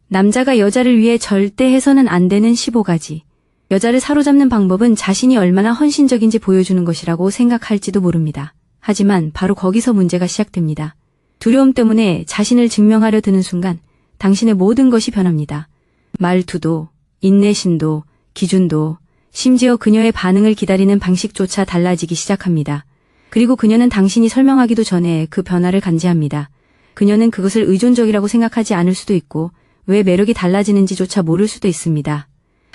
남자가 여자를 위해 절대 해서는 안 되는 15가지. 여자를 사로잡는 방법은 자신이 얼마나 헌신적인지 보여주는 것이라고 생각할지도 모릅니다. 하지만 바로 거기서 문제가 시작됩니다. 두려움 때문에 자신을 증명하려 드는 순간 당신의 모든 것이 변합니다. 말투도, 인내심도, 기준도, 심지어 그녀의 반응을 기다리는 방식조차 달라지기 시작합니다. 그리고 그녀는 당신이 설명하기도 전에 그 변화를 감지합니다. 그녀는 그것을 의존적이라고 생각하지 않을 수도 있고 왜 매력이 달라지는지조차 모를 수도 있습니다.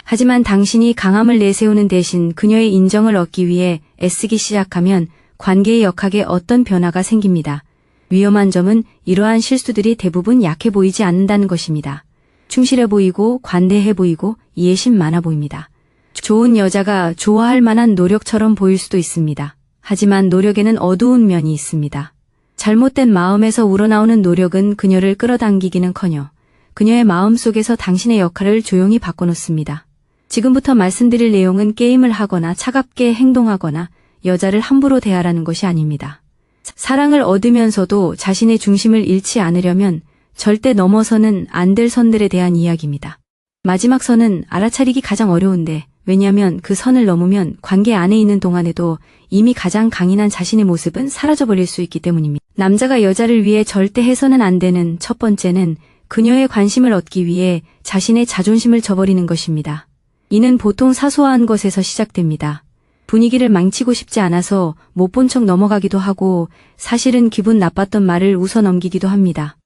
하지만 당신이 강함을 내세우는 대신 그녀의 인정을 얻기 위해 애쓰기 시작하면 관계의 역학에 어떤 변화가 생깁니다. 위험한 점은 이러한 실수들이 대부분 약해 보이지 않는다는 것입니다. 충실해 보이고 관대해 보이고 이해심 많아 보입니다. 좋은 여자가 좋아할 만한 노력처럼 보일 수도 있습니다. 하지만 노력에는 어두운 면이 있습니다. 잘못된 마음에서 우러나오는 노력은 그녀를 끌어당기기는커녕 그녀의 마음속에서 당신의 역할을 조용히 바꿔놓습니다. 지금부터 말씀드릴 내용은 게임을 하거나 차갑게 행동하거나 여자를 함부로 대하라는 것이 아닙니다. 사랑을 얻으면서도 자신의 중심을 잃지 않으려면 절대 넘어서는 안 될 선들에 대한 이야기입니다. 마지막 선은 알아차리기 가장 어려운데 왜냐하면 그 선을 넘으면 관계 안에 있는 동안에도 이미 가장 강인한 자신의 모습은 사라져버릴 수 있기 때문입니다. 남자가 여자를 위해 절대 해서는 안 되는 첫 번째는 그녀의 관심을 얻기 위해 자신의 자존심을 저버리는 것입니다. 이는 보통 사소한 것에서 시작됩니다. 분위기를 망치고 싶지 않아서 못 본 척 넘어가기도 하고 사실은 기분 나빴던 말을 웃어 넘기기도 합니다.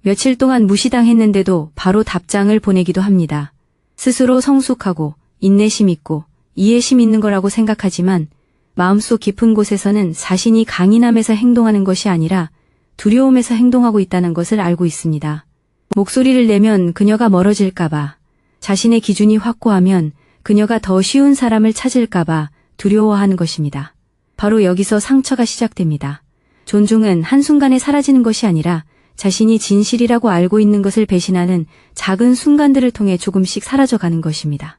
며칠 동안 무시당했는데도 바로 답장을 보내기도 합니다. 스스로 성숙하고 인내심 있고 이해심 있는 거라고 생각하지만 마음속 깊은 곳에서는 자신이 강인함에서 행동하는 것이 아니라 두려움에서 행동하고 있다는 것을 알고 있습니다. 목소리를 내면 그녀가 멀어질까봐, 자신의 기준이 확고하면 그녀가 더 쉬운 사람을 찾을까봐 두려워하는 것입니다. 바로 여기서 상처가 시작됩니다. 존중은 한순간에 사라지는 것이 아니라 자신이 진실이라고 알고 있는 것을 배신하는 작은 순간들을 통해 조금씩 사라져가는 것입니다.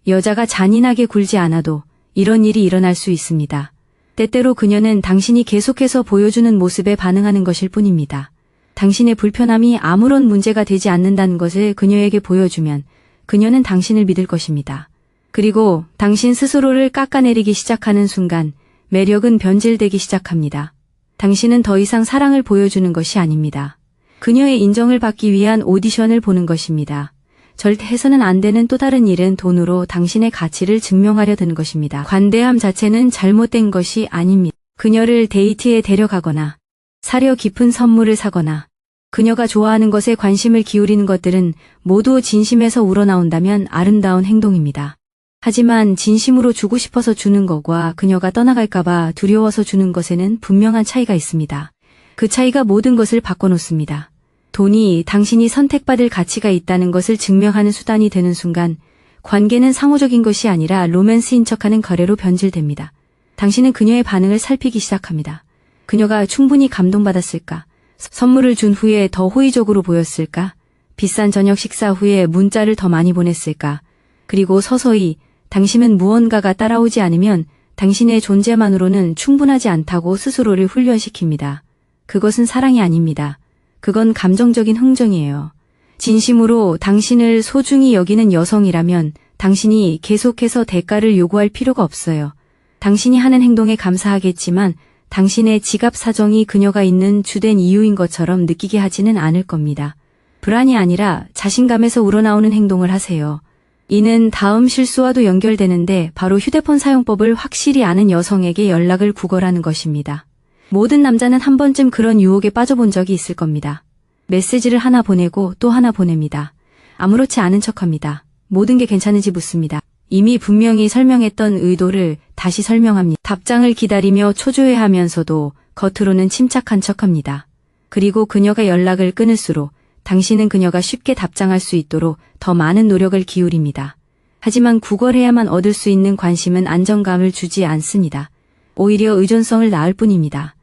여자가 잔인하게 굴지 않아도 이런 일이 일어날 수 있습니다. 때때로 그녀는 당신이 계속해서 보여주는 모습에 반응하는 것일 뿐입니다. 당신의 불편함이 아무런 문제가 되지 않는다는 것을 그녀에게 보여주면 그녀는 당신을 믿을 것입니다. 그리고 당신 스스로를 깎아내리기 시작하는 순간 매력은 변질되기 시작합니다. 당신은 더 이상 사랑을 보여주는 것이 아닙니다. 그녀의 인정을 받기 위한 오디션을 보는 것입니다. 절대 해서는 안 되는 또 다른 일은 돈으로 당신의 가치를 증명하려 드는 것입니다. 관대함 자체는 잘못된 것이 아닙니다. 그녀를 데이트에 데려가거나 사려 깊은 선물을 사거나 그녀가 좋아하는 것에 관심을 기울이는 것들은 모두 진심에서 우러나온다면 아름다운 행동입니다. 하지만 진심으로 주고 싶어서 주는 것과 그녀가 떠나갈까봐 두려워서 주는 것에는 분명한 차이가 있습니다. 그 차이가 모든 것을 바꿔놓습니다. 돈이 당신이 선택받을 가치가 있다는 것을 증명하는 수단이 되는 순간 관계는 상호적인 것이 아니라 로맨스인 척하는 거래로 변질됩니다. 당신은 그녀의 반응을 살피기 시작합니다. 그녀가 충분히 감동받았을까? 선물을 준 후에 더 호의적으로 보였을까? 비싼 저녁 식사 후에 문자를 더 많이 보냈을까? 그리고 서서히 당신은 무언가가 따라오지 않으면 당신의 존재만으로는 충분하지 않다고 스스로를 훈련시킵니다. 그것은 사랑이 아닙니다. 그건 감정적인 흥정이에요. 진심으로 당신을 소중히 여기는 여성이라면 당신이 계속해서 대가를 요구할 필요가 없어요. 당신이 하는 행동에 감사하겠지만 당신의 지갑 사정이 그녀가 있는 주된 이유인 것처럼 느끼게 하지는 않을 겁니다. 불안이 아니라 자신감에서 우러나오는 행동을 하세요. 이는 다음 실수와도 연결되는데 바로 휴대폰 사용법을 확실히 아는 여성에게 연락을 구걸하는 것입니다. 모든 남자는 한 번쯤 그런 유혹에 빠져본 적이 있을 겁니다. 메시지를 하나 보내고 또 하나 보냅니다. 아무렇지 않은 척합니다. 모든 게 괜찮은지 묻습니다. 이미 분명히 설명했던 의도를 다시 설명합니다. 답장을 기다리며 초조해하면서도 겉으로는 침착한 척합니다. 그리고 그녀가 연락을 끊을수록 당신은 그녀가 쉽게 답장할 수 있도록 더 많은 노력을 기울입니다. 하지만 구걸해야만 얻을 수 있는 관심은 안정감을 주지 않습니다. 오히려 의존성을 낳을 뿐입니다.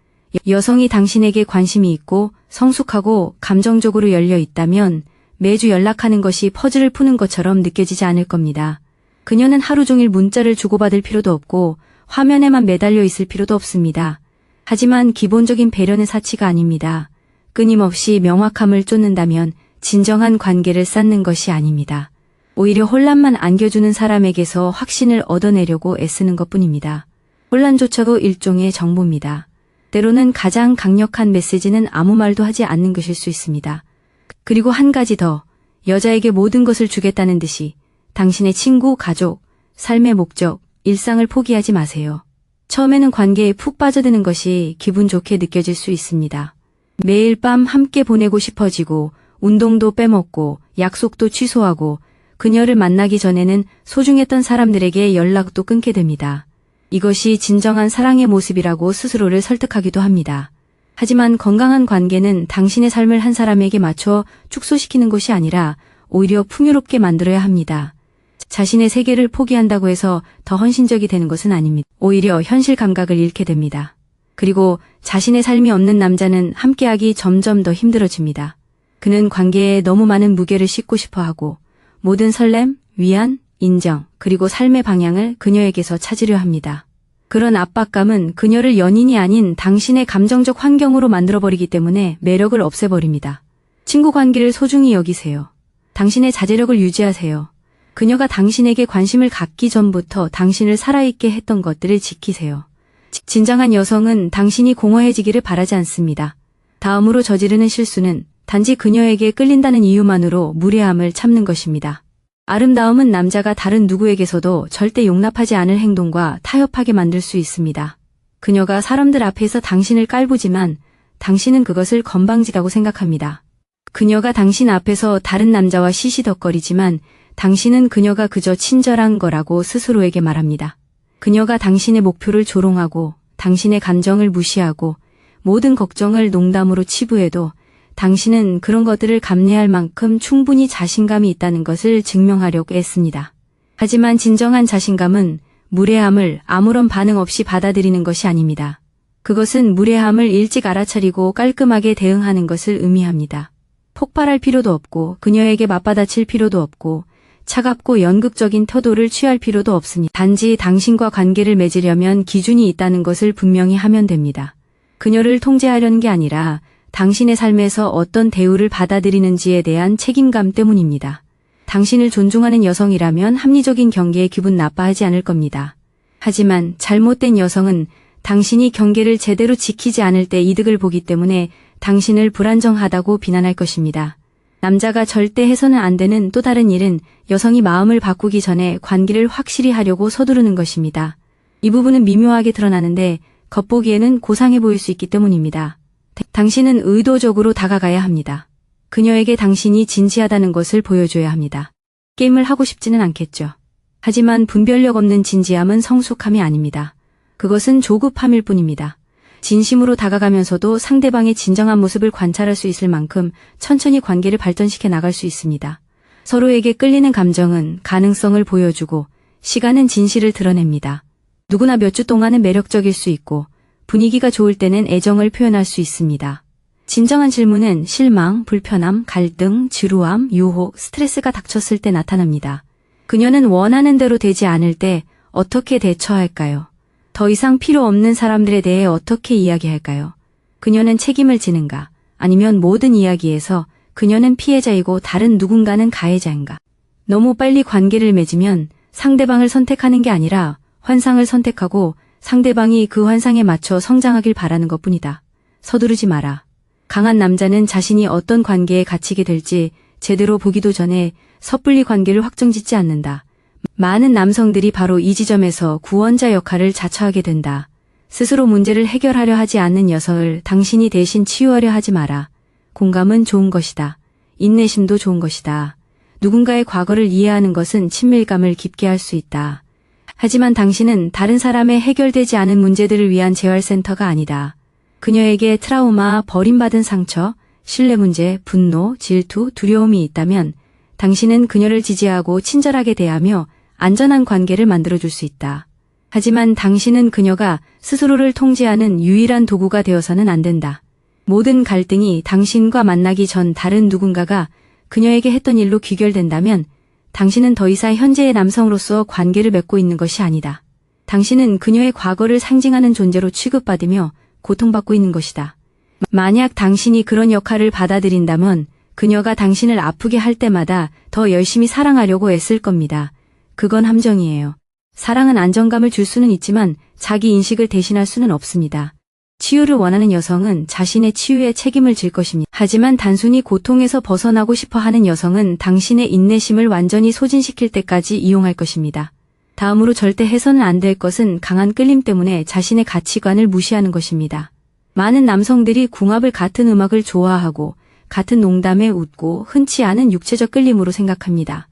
여성이 당신에게 관심이 있고 성숙하고 감정적으로 열려 있다면 매주 연락하는 것이 퍼즐을 푸는 것처럼 느껴지지 않을 겁니다. 그녀는 하루 종일 문자를 주고받을 필요도 없고 화면에만 매달려 있을 필요도 없습니다. 하지만 기본적인 배려는 사치가 아닙니다. 끊임없이 명확함을 쫓는다면 진정한 관계를 쌓는 것이 아닙니다. 오히려 혼란만 안겨주는 사람에게서 확신을 얻어내려고 애쓰는 것뿐입니다. 혼란조차도 일종의 정보입니다. 때로는 가장 강력한 메시지는 아무 말도 하지 않는 것일 수 있습니다. 그리고 한 가지 더, 여자에게 모든 것을 주겠다는 듯이 당신의 친구, 가족, 삶의 목적, 일상을 포기하지 마세요. 처음에는 관계에 푹 빠져드는 것이 기분 좋게 느껴질 수 있습니다. 매일 밤 함께 보내고 싶어지고 운동도 빼먹고 약속도 취소하고 그녀를 만나기 전에는 소중했던 사람들에게 연락도 끊게 됩니다. 이것이 진정한 사랑의 모습이라고 스스로를 설득하기도 합니다. 하지만 건강한 관계는 당신의 삶을 한 사람에게 맞춰 축소시키는 것이 아니라 오히려 풍요롭게 만들어야 합니다. 자신의 세계를 포기한다고 해서 더 헌신적이 되는 것은 아닙니다. 오히려 현실 감각을 잃게 됩니다. 그리고 자신의 삶이 없는 남자는 함께하기 점점 더 힘들어집니다. 그는 관계에 너무 많은 무게를 싣고 싶어 하고 모든 설렘, 위안, 인정, 그리고 삶의 방향을 그녀에게서 찾으려 합니다. 그런 압박감은 그녀를 연인이 아닌 당신의 감정적 환경으로 만들어버리기 때문에 매력을 없애버립니다. 친구 관계를 소중히 여기세요. 당신의 자제력을 유지하세요. 그녀가 당신에게 관심을 갖기 전부터 당신을 살아있게 했던 것들을 지키세요. 진정한 여성은 당신이 공허해지기를 바라지 않습니다. 다음으로 저지르는 실수는 단지 그녀에게 끌린다는 이유만으로 무례함을 참는 것입니다. 아름다움은 남자가 다른 누구에게서도 절대 용납하지 않을 행동과 타협하게 만들 수 있습니다. 그녀가 사람들 앞에서 당신을 깔보지만 당신은 그것을 건방지다고 생각합니다. 그녀가 당신 앞에서 다른 남자와 시시덕거리지만 당신은 그녀가 그저 친절한 거라고 스스로에게 말합니다. 그녀가 당신의 목표를 조롱하고 당신의 감정을 무시하고 모든 걱정을 농담으로 치부해도 당신은 그런 것들을 감내할 만큼 충분히 자신감이 있다는 것을 증명하려고 애씁니다. 하지만 진정한 자신감은 무례함을 아무런 반응 없이 받아들이는 것이 아닙니다. 그것은 무례함을 일찍 알아차리고 깔끔하게 대응하는 것을 의미합니다. 폭발할 필요도 없고 그녀에게 맞받아칠 필요도 없고 차갑고 연극적인 태도를 취할 필요도 없습니다. 단지 당신과 관계를 맺으려면 기준이 있다는 것을 분명히 하면 됩니다. 그녀를 통제하려는 게 아니라 당신의 삶에서 어떤 대우를 받아들이는지에 대한 책임감 때문입니다. 당신을 존중하는 여성이라면 합리적인 경계에 기분 나빠하지 않을 겁니다. 하지만 잘못된 여성은 당신이 경계를 제대로 지키지 않을 때 이득을 보기 때문에 당신을 불안정하다고 비난할 것입니다. 남자가 절대 해서는 안 되는 또 다른 일은 여성이 마음을 바꾸기 전에 관계를 확실히 하려고 서두르는 것입니다. 이 부분은 미묘하게 드러나는데 겉보기에는 고상해 보일 수 있기 때문입니다. 당신은 의도적으로 다가가야 합니다. 그녀에게 당신이 진지하다는 것을 보여줘야 합니다. 게임을 하고 싶지는 않겠죠. 하지만 분별력 없는 진지함은 성숙함이 아닙니다. 그것은 조급함일 뿐입니다. 진심으로 다가가면서도 상대방의 진정한 모습을 관찰할 수 있을 만큼 천천히 관계를 발전시켜 나갈 수 있습니다. 서로에게 끌리는 감정은 가능성을 보여주고 시간은 진실을 드러냅니다. 누구나 몇 주 동안은 매력적일 수 있고 분위기가 좋을 때는 애정을 표현할 수 있습니다. 진정한 질문은 실망, 불편함, 갈등, 지루함, 유혹, 스트레스가 닥쳤을 때 나타납니다. 그녀는 원하는 대로 되지 않을 때 어떻게 대처할까요? 더 이상 필요 없는 사람들에 대해 어떻게 이야기할까요? 그녀는 책임을 지는가? 아니면 모든 이야기에서 그녀는 피해자이고 다른 누군가는 가해자인가? 너무 빨리 관계를 맺으면 상대방을 선택하는 게 아니라 환상을 선택하고 상대방이 그 환상에 맞춰 성장하길 바라는 것뿐이다. 서두르지 마라. 강한 남자는 자신이 어떤 관계에 갇히게 될지 제대로 보기도 전에 섣불리 관계를 확정짓지 않는다. 많은 남성들이 바로 이 지점에서 구원자 역할을 자처하게 된다. 스스로 문제를 해결하려 하지 않는 여성을 당신이 대신 치유하려 하지 마라. 공감은 좋은 것이다. 인내심도 좋은 것이다. 누군가의 과거를 이해하는 것은 친밀감을 깊게 할 수 있다. 하지만 당신은 다른 사람의 해결되지 않은 문제들을 위한 재활센터가 아니다. 그녀에게 트라우마, 버림받은 상처, 신뢰 문제, 분노, 질투, 두려움이 있다면 당신은 그녀를 지지하고 친절하게 대하며 안전한 관계를 만들어줄 수 있다. 하지만 당신은 그녀가 스스로를 통제하는 유일한 도구가 되어서는 안 된다. 모든 갈등이 당신과 만나기 전 다른 누군가가 그녀에게 했던 일로 귀결된다면 당신은 더 이상 현재의 남성으로서 관계를 맺고 있는 것이 아니다. 당신은 그녀의 과거를 상징하는 존재로 취급받으며 고통받고 있는 것이다. 만약 당신이 그런 역할을 받아들인다면 그녀가 당신을 아프게 할 때마다 더 열심히 사랑하려고 애쓸 겁니다. 그건 함정이에요. 사랑은 안정감을 줄 수는 있지만 자기 인식을 대신할 수는 없습니다. 치유를 원하는 여성은 자신의 치유에 책임을 질 것입니다. 하지만 단순히 고통에서 벗어나고 싶어 하는 여성은 당신의 인내심을 완전히 소진시킬 때까지 이용할 것입니다. 다음으로 절대 해서는 안 될 것은 강한 끌림 때문에 자신의 가치관을 무시하는 것입니다. 많은 남성들이 궁합을 같은 음악을 좋아하고 같은 농담에 웃고 흔치 않은 육체적 끌림으로 생각합니다.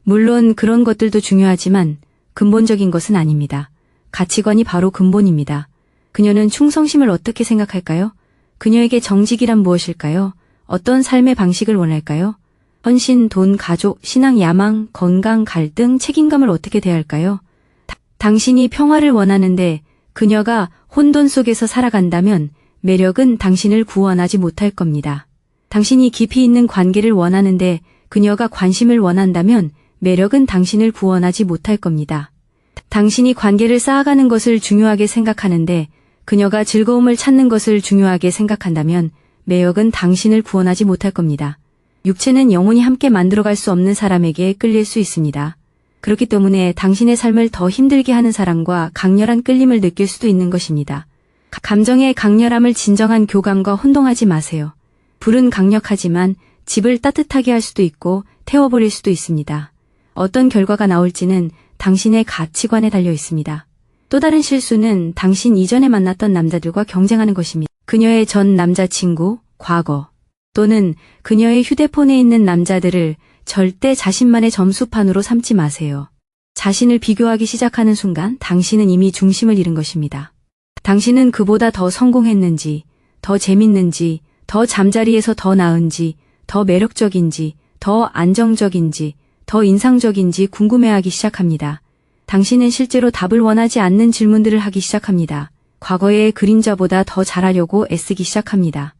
물론 그런 것들도 중요하지만 근본적인 것은 아닙니다. 가치관이 바로 근본입니다. 그녀는 충성심을 어떻게 생각할까요? 그녀에게 정직이란 무엇일까요? 어떤 삶의 방식을 원할까요? 헌신, 돈, 가족, 신앙, 야망, 건강, 갈등, 책임감을 어떻게 대할까요? 당신이 평화를 원하는데 그녀가 혼돈 속에서 살아간다면 매력은 당신을 구원하지 못할 겁니다. 당신이 깊이 있는 관계를 원하는데 그녀가 관심을 원한다면 매력은 당신을 구원하지 못할 겁니다. 당신이 관계를 쌓아가는 것을 중요하게 생각하는데 그녀가 즐거움을 찾는 것을 중요하게 생각한다면 매력은 당신을 구원하지 못할 겁니다. 육체는 영원히 함께 만들어갈 수 없는 사람에게 끌릴 수 있습니다. 그렇기 때문에 당신의 삶을 더 힘들게 하는 사람과 강렬한 끌림을 느낄 수도 있는 것입니다. 감정의 강렬함을 진정한 교감과 혼동하지 마세요. 불은 강력하지만 집을 따뜻하게 할 수도 있고 태워버릴 수도 있습니다. 어떤 결과가 나올지는 당신의 가치관에 달려 있습니다. 또 다른 실수는 당신 이전에 만났던 남자들과 경쟁하는 것입니다. 그녀의 전 남자친구, 과거 또는 그녀의 휴대폰에 있는 남자들을 절대 자신만의 점수판으로 삼지 마세요. 자신을 비교하기 시작하는 순간 당신은 이미 중심을 잃은 것입니다. 당신은 그보다 더 성공했는지, 더 재밌는지, 더 잠자리에서 더 나은지, 더 매력적인지, 더 안정적인지, 더 인상적인지 궁금해하기 시작합니다. 당신은 실제로 답을 원하지 않는 질문들을 하기 시작합니다. 과거의 그림자보다 더 잘하려고 애쓰기 시작합니다.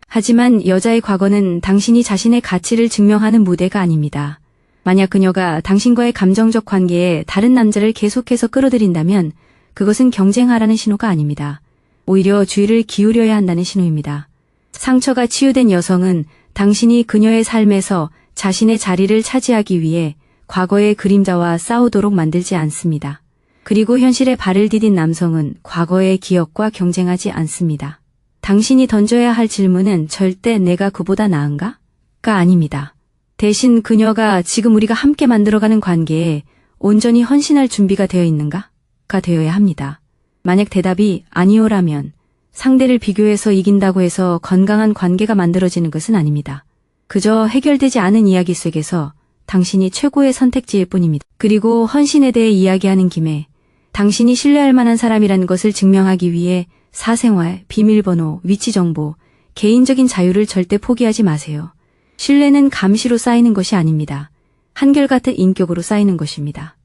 하지만 여자의 과거는 당신이 자신의 가치를 증명하는 무대가 아닙니다. 만약 그녀가 당신과의 감정적 관계에 다른 남자를 계속해서 끌어들인다면 그것은 경쟁하라는 신호가 아닙니다. 오히려 주의를 기울여야 한다는 신호입니다. 상처가 치유된 여성은 당신이 그녀의 삶에서 자신의 자리를 차지하기 위해 과거의 그림자와 싸우도록 만들지 않습니다. 그리고 현실에 발을 디딘 남성은 과거의 기억과 경쟁하지 않습니다. 당신이 던져야 할 질문은 절대 내가 그보다 나은가? 가 아닙니다. 대신 그녀가 지금 우리가 함께 만들어가는 관계에 온전히 헌신할 준비가 되어 있는가? 가 되어야 합니다. 만약 대답이 아니오라면 상대를 비교해서 이긴다고 해서 건강한 관계가 만들어지는 것은 아닙니다. 그저 해결되지 않은 이야기 속에서 당신이 최고의 선택지일 뿐입니다. 그리고 헌신에 대해 이야기하는 김에 당신이 신뢰할 만한 사람이라는 것을 증명하기 위해 사생활, 비밀번호, 위치정보, 개인적인 자유를 절대 포기하지 마세요. 신뢰는 감시로 쌓이는 것이 아닙니다. 한결같은 인격으로 쌓이는 것입니다.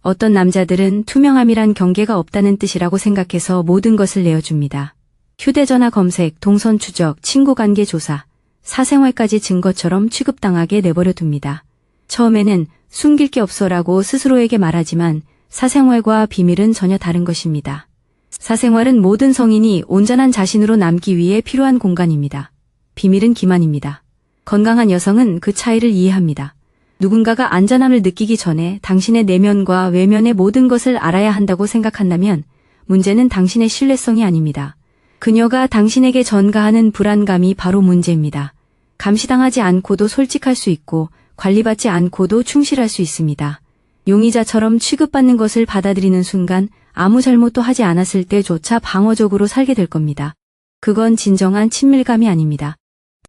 어떤 남자들은 투명함이란 경계가 없다는 뜻이라고 생각해서 모든 것을 내어줍니다. 휴대전화 검색, 동선 추적, 친구관계 조사, 사생활까지 증거처럼 취급당하게 내버려 둡니다. 처음에는 숨길 게 없어라고 스스로에게 말하지만 사생활과 비밀은 전혀 다른 것입니다. 사생활은 모든 성인이 온전한 자신으로 남기 위해 필요한 공간입니다. 비밀은 기만입니다. 건강한 여성은 그 차이를 이해합니다. 누군가가 안전함을 느끼기 전에 당신의 내면과 외면의 모든 것을 알아야 한다고 생각한다면 문제는 당신의 신뢰성이 아닙니다. 그녀가 당신에게 전가하는 불안감이 바로 문제입니다. 감시당하지 않고도 솔직할 수 있고 관리받지 않고도 충실할 수 있습니다. 용의자처럼 취급받는 것을 받아들이는 순간 아무 잘못도 하지 않았을 때조차 방어적으로 살게 될 겁니다. 그건 진정한 친밀감이 아닙니다.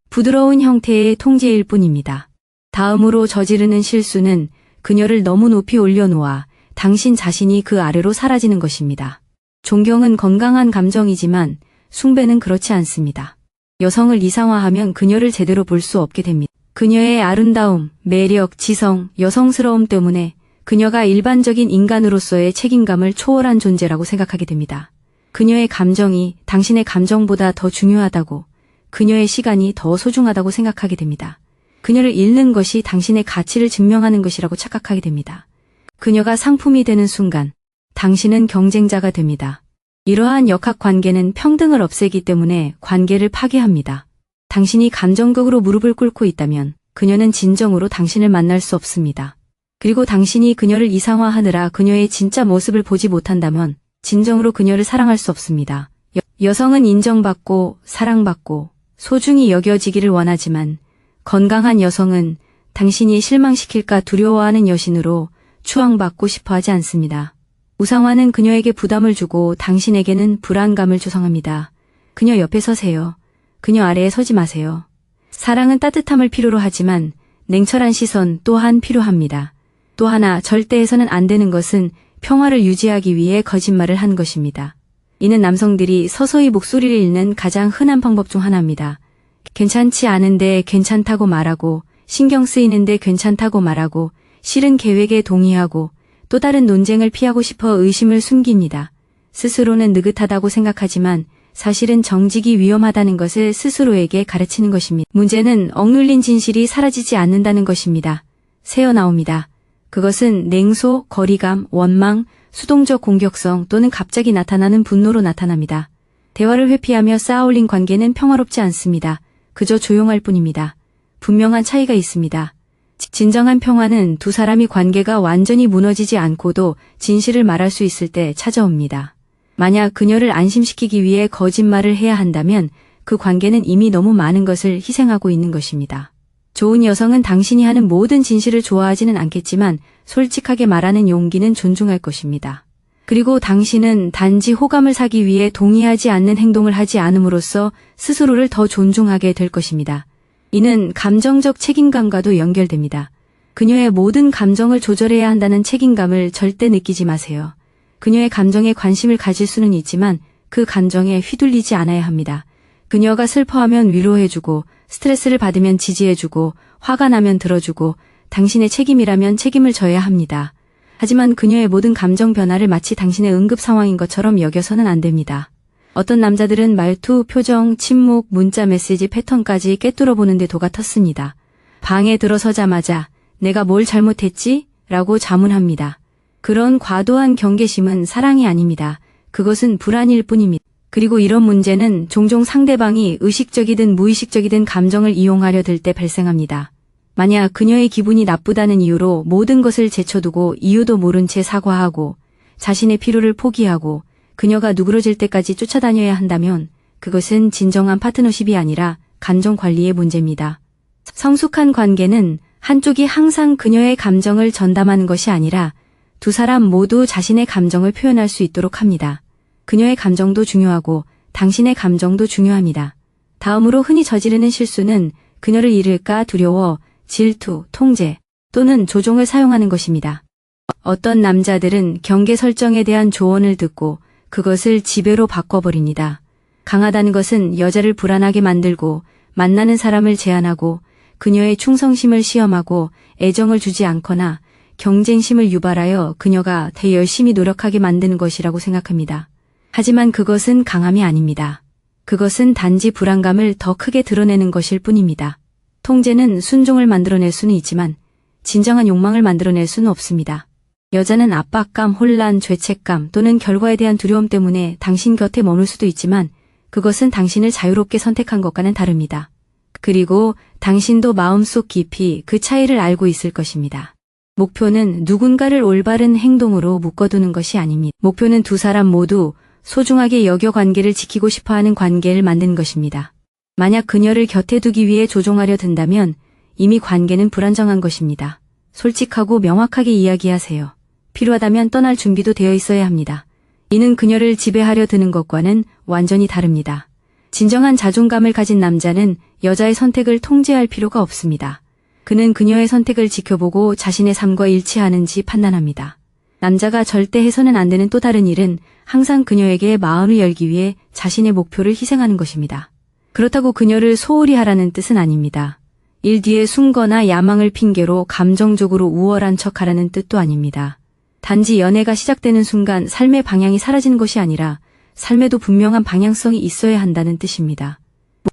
부드러운 형태의 통제일 뿐입니다. 다음으로 저지르는 실수는 그녀를 너무 높이 올려놓아 당신 자신이 그 아래로 사라지는 것입니다. 존경은 건강한 감정이지만 숭배는 그렇지 않습니다. 여성을 이상화하면 그녀를 제대로 볼 수 없게 됩니다. 그녀의 아름다움, 매력, 지성, 여성스러움 때문에 그녀가 일반적인 인간으로서의 책임감을 초월한 존재라고 생각하게 됩니다. 그녀의 감정이 당신의 감정보다 더 중요하다고, 그녀의 시간이 더 소중하다고 생각하게 됩니다. 그녀를 잃는 것이 당신의 가치를 증명하는 것이라고 착각하게 됩니다. 그녀가 상품이 되는 순간 당신은 경쟁자가 됩니다. 이러한 역학관계는 평등을 없애기 때문에 관계를 파괴합니다. 당신이 감정적으로 무릎을 꿇고 있다면 그녀는 진정으로 당신을 만날 수 없습니다. 그리고 당신이 그녀를 이상화하느라 그녀의 진짜 모습을 보지 못한다면 진정으로 그녀를 사랑할 수 없습니다. 여성은 인정받고 사랑받고 소중히 여겨지기를 원하지만 건강한 여성은 당신이 실망시킬까 두려워하는 여신으로 추앙받고 싶어 하지 않습니다. 우상화는 그녀에게 부담을 주고 당신에게는 불안감을 조성합니다. 그녀 옆에 서세요. 그녀 아래에 서지 마세요. 사랑은 따뜻함을 필요로 하지만 냉철한 시선 또한 필요합니다. 또 하나 절대 해서는 안 되는 것은 평화를 유지하기 위해 거짓말을 한 것입니다. 이는 남성들이 서서히 목소리를 잃는 가장 흔한 방법 중 하나입니다. 괜찮지 않은데 괜찮다고 말하고 신경 쓰이는데 괜찮다고 말하고 싫은 계획에 동의하고 또 다른 논쟁을 피하고 싶어 의심을 숨깁니다. 스스로는 느긋하다고 생각하지만 사실은 정직이 위험하다는 것을 스스로에게 가르치는 것입니다. 문제는 억눌린 진실이 사라지지 않는다는 것입니다. 새어나옵니다. 그것은 냉소, 거리감, 원망, 수동적 공격성 또는 갑자기 나타나는 분노로 나타납니다. 대화를 회피하며 쌓아올린 관계는 평화롭지 않습니다. 그저 조용할 뿐입니다. 분명한 차이가 있습니다. 진정한 평화는 두 사람이 관계가 완전히 무너지지 않고도 진실을 말할 수 있을 때 찾아옵니다. 만약 그녀를 안심시키기 위해 거짓말을 해야 한다면 그 관계는 이미 너무 많은 것을 희생하고 있는 것입니다. 좋은 여성은 당신이 하는 모든 진실을 좋아하지는 않겠지만 솔직하게 말하는 용기는 존중할 것입니다. 그리고 당신은 단지 호감을 사기 위해 동의하지 않는 행동을 하지 않음으로써 스스로를 더 존중하게 될 것입니다. 이는 감정적 책임감과도 연결됩니다. 그녀의 모든 감정을 조절해야 한다는 책임감을 절대 느끼지 마세요. 그녀의 감정에 관심을 가질 수는 있지만 그 감정에 휘둘리지 않아야 합니다. 그녀가 슬퍼하면 위로해주고 스트레스를 받으면 지지해주고 화가 나면 들어주고 당신의 책임이라면 책임을 져야 합니다. 하지만 그녀의 모든 감정 변화를 마치 당신의 응급 상황인 것처럼 여겨서는 안 됩니다. 어떤 남자들은 말투, 표정, 침묵, 문자 메시지 패턴까지 꿰뚫어 보는데 도가 텄습니다. 방에 들어서자마자 내가 뭘 잘못했지? 라고 자문합니다. 그런 과도한 경계심은 사랑이 아닙니다. 그것은 불안일 뿐입니다. 그리고 이런 문제는 종종 상대방이 의식적이든 무의식적이든 감정을 이용하려 들 때 발생합니다. 만약 그녀의 기분이 나쁘다는 이유로 모든 것을 제쳐두고 이유도 모른 채 사과하고 자신의 필요를 포기하고 그녀가 누그러질 때까지 쫓아다녀야 한다면 그것은 진정한 파트너십이 아니라 감정 관리의 문제입니다. 성숙한 관계는 한쪽이 항상 그녀의 감정을 전담하는 것이 아니라 두 사람 모두 자신의 감정을 표현할 수 있도록 합니다. 그녀의 감정도 중요하고 당신의 감정도 중요합니다. 다음으로 흔히 저지르는 실수는 그녀를 잃을까 두려워 질투, 통제 또는 조종을 사용하는 것입니다. 어떤 남자들은 경계 설정에 대한 조언을 듣고 그것을 지배로 바꿔버립니다. 강하다는 것은 여자를 불안하게 만들고 만나는 사람을 제한하고 그녀의 충성심을 시험하고 애정을 주지 않거나 경쟁심을 유발하여 그녀가 더 열심히 노력하게 만드는 것이라고 생각합니다. 하지만 그것은 강함이 아닙니다. 그것은 단지 불안감을 더 크게 드러내는 것일 뿐입니다. 통제는 순종을 만들어낼 수는 있지만 진정한 욕망을 만들어낼 수는 없습니다. 여자는 압박감, 혼란, 죄책감 또는 결과에 대한 두려움 때문에 당신 곁에 머물 수도 있지만 그것은 당신을 자유롭게 선택한 것과는 다릅니다. 그리고 당신도 마음속 깊이 그 차이를 알고 있을 것입니다. 목표는 누군가를 올바른 행동으로 묶어두는 것이 아닙니다. 목표는 두 사람 모두 소중하게 여겨 관계를 지키고 싶어하는 관계를 만드는 것입니다. 만약 그녀를 곁에 두기 위해 조종하려 든다면 이미 관계는 불안정한 것입니다. 솔직하고 명확하게 이야기하세요. 필요하다면 떠날 준비도 되어 있어야 합니다. 이는 그녀를 지배하려 드는 것과는 완전히 다릅니다. 진정한 자존감을 가진 남자는 여자의 선택을 통제할 필요가 없습니다. 그는 그녀의 선택을 지켜보고 자신의 삶과 일치하는지 판단합니다. 남자가 절대 해서는 안 되는 또 다른 일은 항상 그녀에게 마음을 열기 위해 자신의 목표를 희생하는 것입니다. 그렇다고 그녀를 소홀히 하라는 뜻은 아닙니다. 일 뒤에 숨거나 야망을 핑계로 감정적으로 우월한 척하라는 뜻도 아닙니다. 단지 연애가 시작되는 순간 삶의 방향이 사라지는 것이 아니라 삶에도 분명한 방향성이 있어야 한다는 뜻입니다.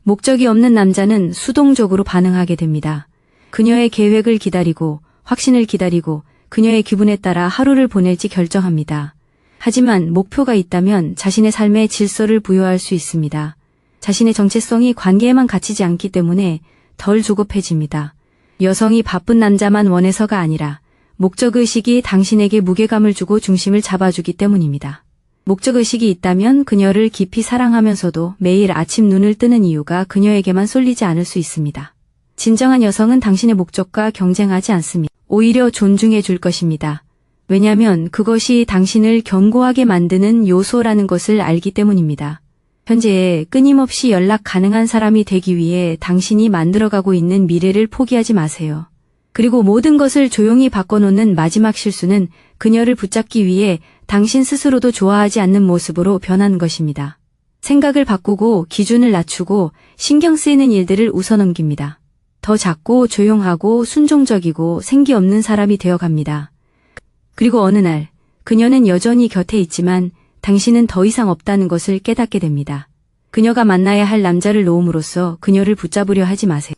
목적이 없는 남자는 수동적으로 반응하게 됩니다. 그녀의 계획을 기다리고 확신을 기다리고 그녀의 기분에 따라 하루를 보낼지 결정합니다. 하지만 목표가 있다면 자신의 삶에 질서를 부여할 수 있습니다. 자신의 정체성이 관계에만 갇히지 않기 때문에 덜 조급해집니다. 여성이 바쁜 남자만 원해서가 아니라 목적의식이 당신에게 무게감을 주고 중심을 잡아주기 때문입니다. 목적의식이 있다면 그녀를 깊이 사랑하면서도 매일 아침 눈을 뜨는 이유가 그녀에게만 쏠리지 않을 수 있습니다. 진정한 여성은 당신의 목적과 경쟁하지 않습니다. 오히려 존중해 줄 것입니다. 왜냐하면 그것이 당신을 견고하게 만드는 요소라는 것을 알기 때문입니다. 현재 끊임없이 연락 가능한 사람이 되기 위해 당신이 만들어가고 있는 미래를 포기하지 마세요. 그리고 모든 것을 조용히 바꿔놓는 마지막 실수는 그녀를 붙잡기 위해 당신 스스로도 좋아하지 않는 모습으로 변한 것입니다. 생각을 바꾸고 기준을 낮추고 신경 쓰이는 일들을 웃어넘깁니다. 더 작고 조용하고 순종적이고 생기 없는 사람이 되어갑니다. 그리고 어느 날 그녀는 여전히 곁에 있지만 당신은 더 이상 없다는 것을 깨닫게 됩니다. 그녀가 만나야 할 남자를 놓음으로써 그녀를 붙잡으려 하지 마세요.